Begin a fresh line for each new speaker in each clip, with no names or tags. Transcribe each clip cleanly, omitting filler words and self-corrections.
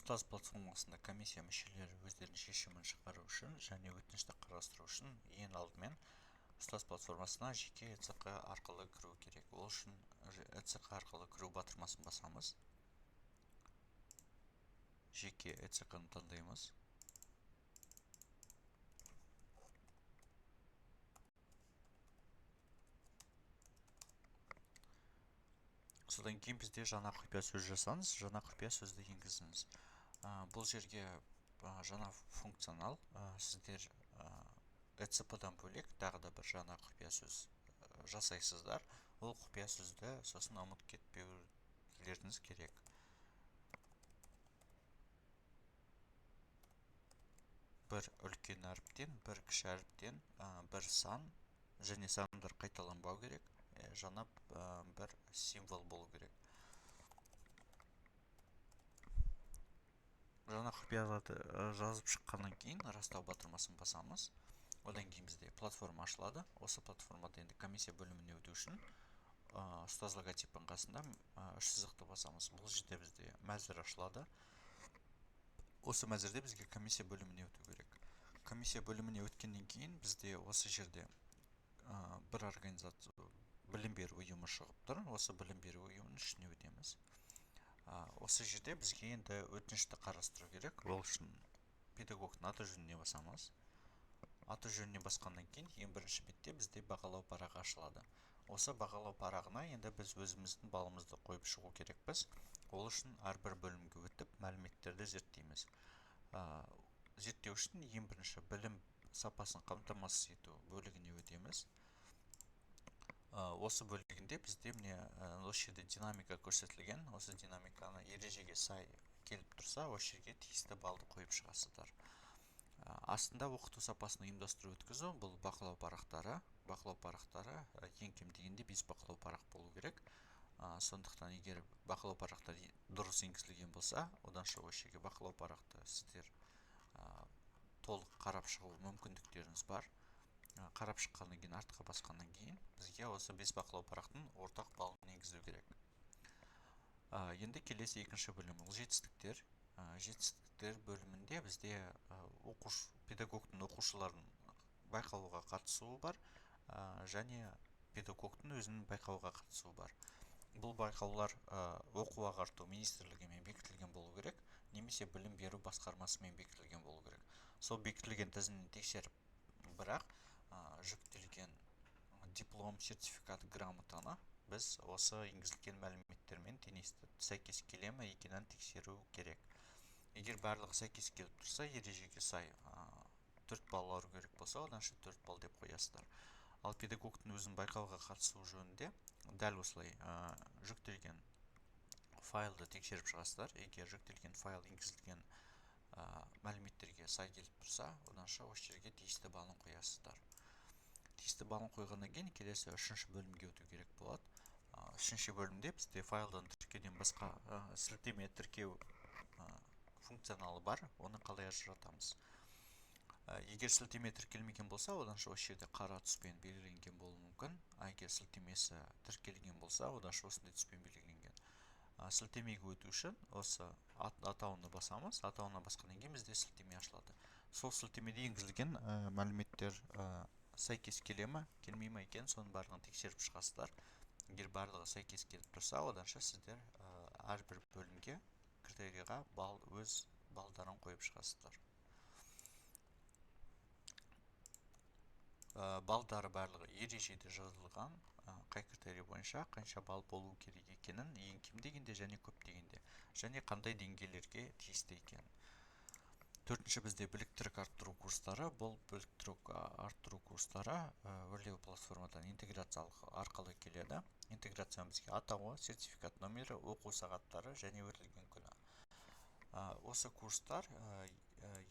ұстаз платформасында комиссия мүшелері өздерінің шешімін шығару үшін және өтінішті қарастыру үшін ең алдымен ұстаз платформасына жеке ЭЦК арқылы кіру керек. Ол үшін ЭЦК арқылы кіру батырмасын басамыз. Жеке ЭЦК-ны таңдаймыз. Содан кейін бізде жаңа құпия сөз жасаңыз, жаңа құпия сөзді енгізіңіз. Бұл жерге жаңа функционал сіздер ECP-дан бөлек тағы да бір жаңа құпия сөз жасайсыздар. Ол құпия сөзді сосын ұмытып кетпеулеріңіз керек. Бір үлкен әріптен, бір кіші әріптен, бір сан және сандар қайталанбау керек. Жаңа бір символ болу керек. Жаңа құпияларды жазып шыққаннан кейін растау батырмасын басамыз. Одан кейін бізде платформа ашылады. Осы платформада енді комиссия бөліміне өту үшін ұстаз логотипінің қасында үш сызықты басамыз. Бұл жерде бізде мәзір ашылады. Осы мәзірде бізге комиссия бөліміне өту керек. Комиссия бөліміне өткеннен кейін бізде осы жерде бір организация білім беру ұйымы шығып тұр. Осы білім беру ұйымының ішіне өтеміз. Осы жерде бізге енді өтінішті қарастыру керек. Ол үшін педагогтың аты жөніне басамыз. Аты жөніне басқаннан кейін ең бірінші бетте бізде бағалау парағы ашылады. Осы бағалау парағына енді біз өзіміздің балымызды қойып шығу керекпіз. Ол үшін әрбір бөлімге өтіп мәліметтерді зерттейміз. Зерттеу үшін ең бірінші білім сапасын қамтамасыз ету бөлігіне өтеміз. Осы бөлігінде бізде міне осы жерде динамика көрсетілген. Осы динамиканы ережеге сай келіп тұрса, осы жерге тиісті балды қойып шығасыздар. Астында оқыту сапасын ұйымдастыру өткізу, бұл бақылау парақтары. Бақылау парақтары ең кем дегенде 5 бақылау парақ болу керек. Сондықтан егер бақылау парақтары дұрыс енгізілген болса, одан шығып осы жерге бақылау парақты сіздер толық қарап шығу мүмкіндіктеріңіз бар. Қарап шыққаннан кейін, артқа басқаннан кейін бізге осы 5 бақылау парақтың ортақ балын енгізу керек. Енді келесі екінші бөлім ол жетістіктер. Жетістіктер бөлімінде бізде педагогтың оқушылардың байқауға қатысуы бар және педагогтың өзінің байқауға қатысуы бар. Бұл байқаулар оқу ағарту министрлігімен бекітілген болу керек, немесе білім беру басқармасымен бекітілген болу керек. Сол бекітілген тізімін тексеріп, бірақ жүктелген диплом, сертификат, грамотаны біз осы енгізілген мәліметтермен теңесті сәйкес келе ме екенін тексеру керек. Егер барлығы сәйкес келіп тұрса, ережеге сай 4 балл алу керек болса, одан 4 балл деп қоясыздар. Ал педагогтың өзінің байқауға қатысу жөнінде дәл осылай жүктелген файлды тексеріп шығасыздар. Егер жүктелген файл енгізілген мәліметтерге сай келіп тұрса, одан осы жерге тиісті балын қоясыздар. Тиісті балын қойғаннан кейін келесі үшінші бөлімге өту керек болады. Үшінші бөлімде бізде файлдан тіркеуден басқа сілтеме тіркеу функционалы бар. Оны қалай ажыратамыз? Егер сілтеме тіркелмеген болса, одан осы жерде қара түспен белгіленген болуы мүмкін. Егер сілтемесі тіркелген болса, одан осындай түспен белгіленген. Сілтемеге өту үшін осы атауына басамыз. Атауына басқаннан кейін бізде сілтеме ашылады. Сол сілтемеде енгізілген мәліметтер сәйкес келе ме, келмей ме екен, соның барлығын тексеріп шығасыздар. Егер барлығы сәйкес келіп тұрса, оданша сіздер әрбір бөлімге критерийға өз балдарын қойып шығасыздар. Балдары барлығы ережеде жазылған, қай критерий бойынша қанша балл болу керек екенін ең кем дегенде және көп дегенде, және қандай деңгейлерге тиісті екен. Төртінші бізде біліктілік арттыру курстары. Бұл біліктілік арттыру курстары өрлеу платформадан интеграциялық арқылы келеді. Интеграция бізге атауы, сертификат номері, оқу сағаттары және өтілген күні. Осы курстар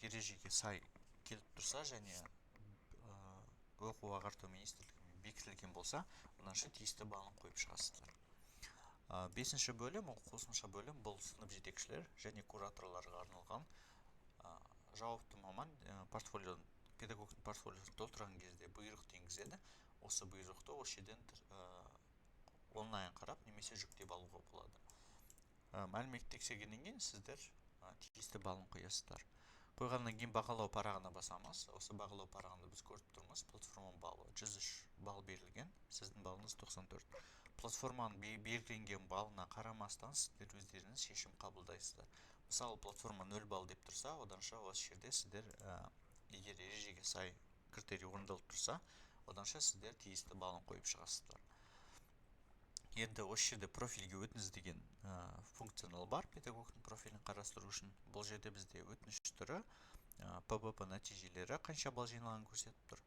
ережеге сай келіп тұрса және оқу ағарту министрлігімен бекітілген болса, одан тиісті балын қойып шығасыздар. Бесінші бөлім, ол қосымша бөлім, бұл сынып жетекшілер және кураторларға арналған. Жауапты маман педагогтың портфолиосын толтырған кезде бұйрықты енгізеді. Осы бұйрықты осы жерден онлайн қарап немесе жүктеп алуға болады. Мәлімет тексергеннен кейін сіздер тиісті балын қоясыздар. Қойғаннан кейін бағалау парағына басамыз. Осы бағалау парағында біз көріп тұрмыз, платформа балы 103 балл берілген, сіздің балыңыз 94. Платформаның белгіленген балына қарамастан сіздер өздеріңіз шешім қабылдайсыздар. Мысалы, платформа 0 балл деп тұрса, оданша осы жерде сіздер егер ережеге сай критерий орындалып тұрса, оданша сіздер тиісті балын қойып шығасыздар. Енді осы жерде профильге өтініш деген функционал бар, педагогтың профилін қарастыру үшін. Бұл жерде бізде өтініш түрі ПБП нәтижелері қанша балл жиналғанын көрсетіп тұр.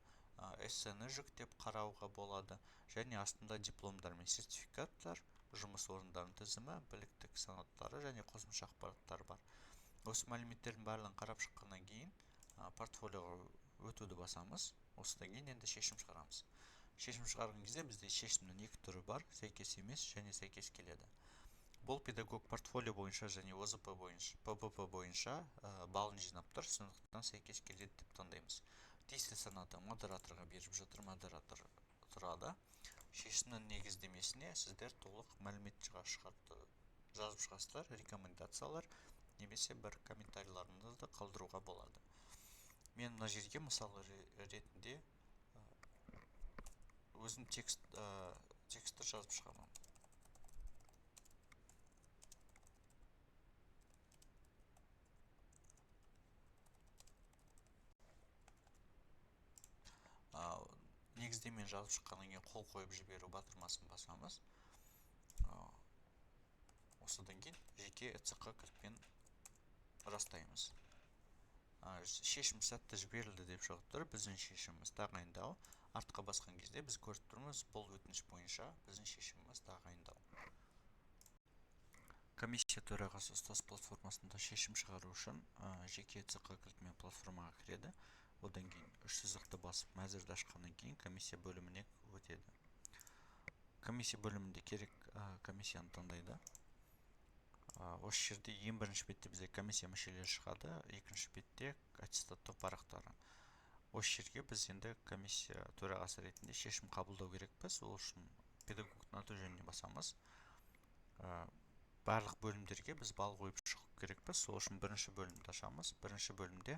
эссені жүктеп қарауға болады, және астында дипломдар мен сертификаттар, жұмыс орындарының тізімі, біліктік санаттары және қосымша ақпараттар бар. Осы мәліметтердің барлығын қарап шыққаннан кейін портфолиоға өтуді басамыз. Осыдан кейін енді шешім шығарамыз. Шешім шығарған кезде бізде шешімнің екі түрі бар: сәйкес емес және сәйкес келеді. Бұл педагог портфолио бойынша және ОЗП бойынша, ПБП бойынша балын жинап тұр, сондықтан сәйкес келеді деп таңдаймыз. Тиісті санаты модераторға беріп жатыр, модератор тұрады. Шешімнің негіздемесіне сіздер толық мәлімет жазып шығасыздар, рекомендациялар немесе бір комментарийларыңызды қалдыруға болады. Мен мына жерге мысалы ретінде өзім текстті жазып шығамын. Негіздемен жазып шыққаннан кейін қол қойып жіберу батырмасын басамыз. Осыдан кейін жеке ЭЦК кілтпен растаймыз. Шешім сәтті жіберілді деп шығып тұр. Біздің шешіміміз тағайындау. Артқа басқан кезде біз көріп тұрмыз, бұл өтініш бойынша біздің шешіміміз тағайындау. Комиссия төрағасы ұстаз платформасында шешім шығару үшін жеке ЭЦК кілтімен платформаға кіреді. Одан кейін үш сызықты басып мәзірді ашқаннан кейін комиссия бөліміне өтеді. Комиссия бөлімінде керек комиссияны таңдайды. Осы жерде ең бірінші бетте бізде комиссия мүшелері шығады, екінші бетте аттестаттау парақтары. Осы жерге біз енді комиссия төрағасы ретінде шешім қабылдау керекпіз. Ол үшін педагогтың аты жөніне басамыз. Барлық бөлімдерге біз балл қойып шығу керекпіз. Сол үшін бірінші бөлімді ашамыз. Бірінші бөлімде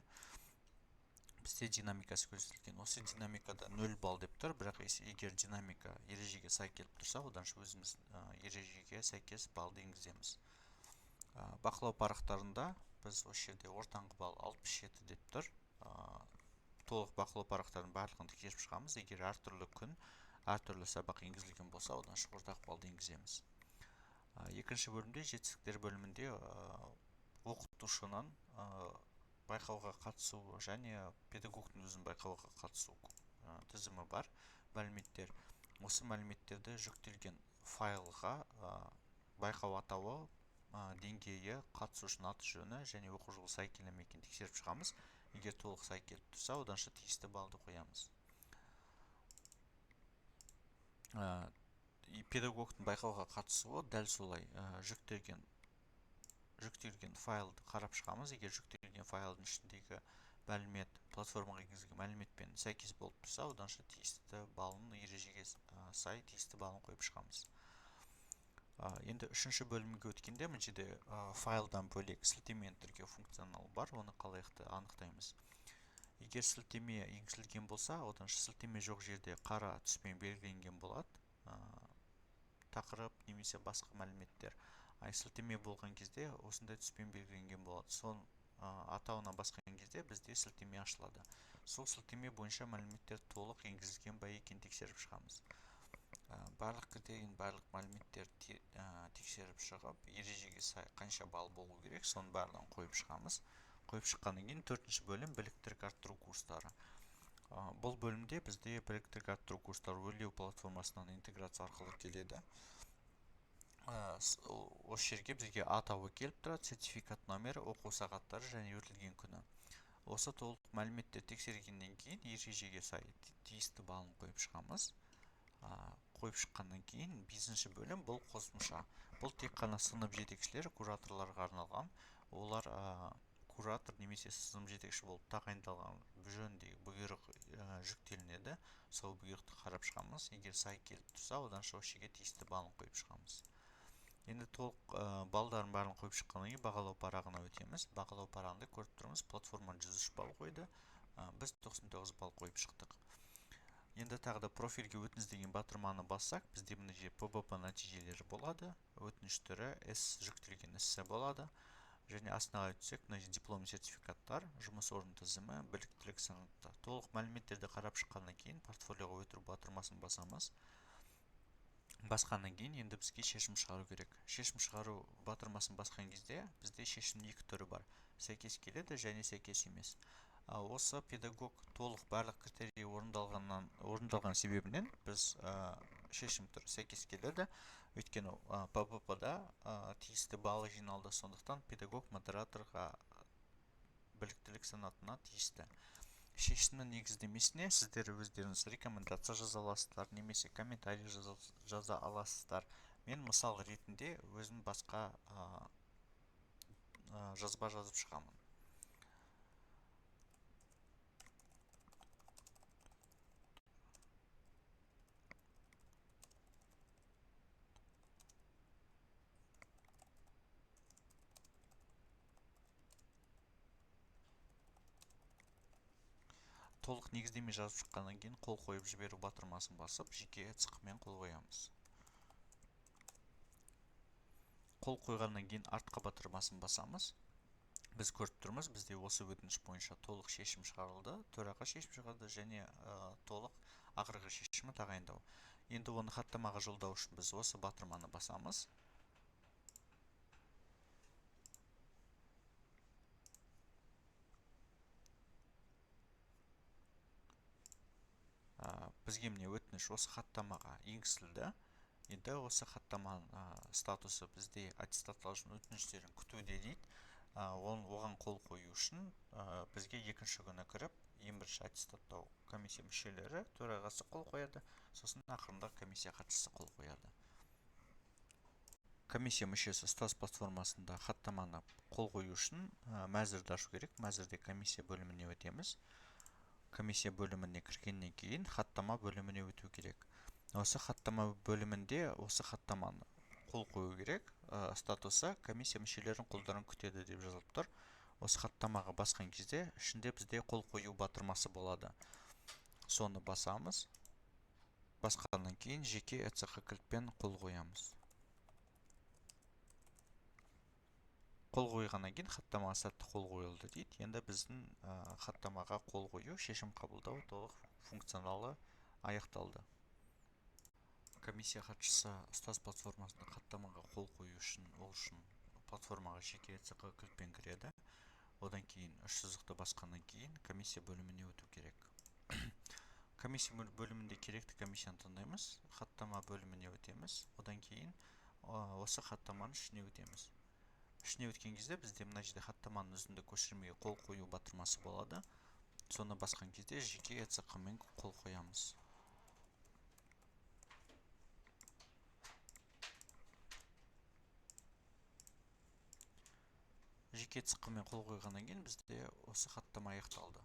бізде динамикасы көрсетілген. Осы динамикада 0 балл деп тұр, бірақ егер динамика ережеге сай келіп тұрса, одан өзіміз ережеге сәйкес баллды енгіземіз. Бақылау парақтарында біз осы жерде ортаңғы балл 67 деп тұр. Толық бақылау парақтарының барлығын тексеріп шығамыз. Егер әртүрлі күн, әртүрлі сабақ енгізілген болса, одан ортақ баллды енгіземіз. Екінші бөлімде, жетістіктер бөлімінде оқытушының байқауға қатысу және педагогтың өзін байқауға қатысу тізімі бар мәліметтер. Осы мәліметтерді жүктелген файлға байқау атауы, деңгейі, қатысушының аты жөні және оқу жылы сай келе ме екенін тексеріп шығамыз. Егер толық сай келіп тұрса, оданша тиісті баллды қоямыз. Педагогтың байқауға қатысуы дәл солай жүктелген файлды қарап шығамыз. Егер жүктелген файлдың ішіндегі мәлімет платформаға енгізілген мәліметпен сәйкес болып тұрса, оданша тиісті балын ережеге сай тиісті балын қойып шығамыз. Енді үшінші бөлімге өткенде мына жерде файлдан бөлек сілтемені тіркеу функционалы бар, оны қалай анықтаймыз. Егер сілтеме енгізілген болса, оданша сілтеме жоқ жерде қара түспен белгіленген болады, тақырып немесе басқа мәліметтер. Сілтеме болған кезде осындай түспен белгіленген болады. Соның атауына басқан кезде бізде сілтеме ашылады. Сол сілтеме бойынша мәліметтер толық енгізілген ба екенін тексеріп шығамыз. Барлық критерийдің барлық мәліметтер тексеріп шығып, ережеге сай қанша балл болу керек, соның барлығын қойып шығамыз. Қойып шыққаннан кейін төртінші бөлім біліктілік арттыру курстары. Бұл бөлімде бізде біліктілік арттыру курстары өрлеу платформасынан интеграция арқылы келеді. Осы жерге бізге атауы келіп тұрады, сертификат номері, оқу сағаттары және өтілген күні. Осы толық мәліметтер тексергеннен кейін ережеге сай тиісті балын қойып шығамыз. Қойып шыққаннан кейін бесінші бөлім бұл қосымша. Бұл тек қана сынып жетекшілері, кураторларға арналған. Олар куратор немесе сынып жетекші болып тағайындалған жөніндегі бұйрық жүктелінеді. Сол бұйрықты қарап шығамыз. Егер сай келіп тұрса, одан осы жерге тиісті балын қойып шығамыз. Енді толық балдарын барлығын қойып шыққаннан кейін бағалау парағына өтеміз. Бағалау парағында көріп тұрмыз, платформа 103 балл қойды. Біз 99 балл қойып шықтық. Енді тағы да профильге өтініш деген батырманы бассақ, бізде мына жерде ПБП нәтижелері болады. Өтініш түрі S жүктелген эссе болады. Және астына өтсек, мына жерде диплом сертификаттар, жұмыс орны тізімі, біліктілік санаты. Толық мәліметтерді қарап шыққаннан кейін портфолиоға өтіру батырмасын басамыз. Басқаннан кейін енді бізге шешім шығару керек. Шешім шығару батырмасын басқан кезде бізде шешімнің екі түрі бар. Сәйкес келеді және сәйкес емес. Осы педагог толық барлық критерий орындалған себебінен біз шешім түрі сәйкес келеді. Өйткені ППП-да тиісті балл жиналды, сондықтан педагог модераторға біліктілік санатына тиісті. Шешімнің негіздемесіне сіздер өздеріңіз рекомендация жаза аласыздар, немесе комментарий жаза аласыздар. Мен мысал ретінде өзім басқа жазба жазып шығамын. Толық негіздеме жазып шыққаннан кейін қол қойып жіберу батырмасын басып, жеке цықымен қол қоямыз. Қол қойғаннан кейін артқа батырмасын басамыз. Біз көріп тұрмыз, бізде осы өтініш бойынша толық шешім шығарылды, төраға шешім шығарды және толық ақырғы шешімі тағайындау. Енді оны хаттамаға жолдау үшін біз осы батырманы басамыз. Бізге міне өтініш осы хаттамаға енгізілді. Енді осы хаттаманың статусы бізде аттестатталған өтініштерін күтуде дейді. Оған қол қою үшін бізге екінші күні кіріп, ең бірінші аттестаттау комиссия мүшелері, төрағасы қол қояды, сосын ақырында комиссия хатшысы қол қояды. Комиссия мүшесі ұстаз платформасында хаттаманы қол қою үшін мәзірді ашу керек. Мәзірде комиссия бөліміне өтеміз. Комиссия бөліміне кіргеннен кейін хаттама бөліміне өту керек. Осы хаттама бөлімінде осы хаттаманы қол қою керек. Статусы комиссия мүшелерінің қолдарын күтеді деп жазылып тұр. Осы хаттамаға басқан кезде ішінде бізде қол қою батырмасы болады. Соны басамыз. Басқаннан кейін жеке ЭЦХ кілтпен қол қоямыз. Қол қойғаннан кейін хаттамаға сәтті қол қойылды дейді. Енді біздің хаттамаға қол қою, шешім қабылдау толық функционалы аяқталды. Комиссия хатшысы ұстаз платформасында хаттамаға қол қою үшін, платформаға жеке ЭЦХ кілтпен кіреді. Одан кейін үш сызықты басқаннан кейін комиссия бөліміне өту керек. Комиссия бөлімінде керекті комиссияны таңдаймыз, хаттама бөліміне өтеміз. Одан кейін осы хаттаманың ішіне өтеміз. Ішіне өткен кезде бізде мына жерде хаттаманың үзінді көшірмеге қол қою батырмасы болады. Соны басқан кезде жеке ЭЦХ-мен қол қоямыз. Жеке ЭЦХ-мен қол қойғаннан кейін бізде осы хаттама аяқталды.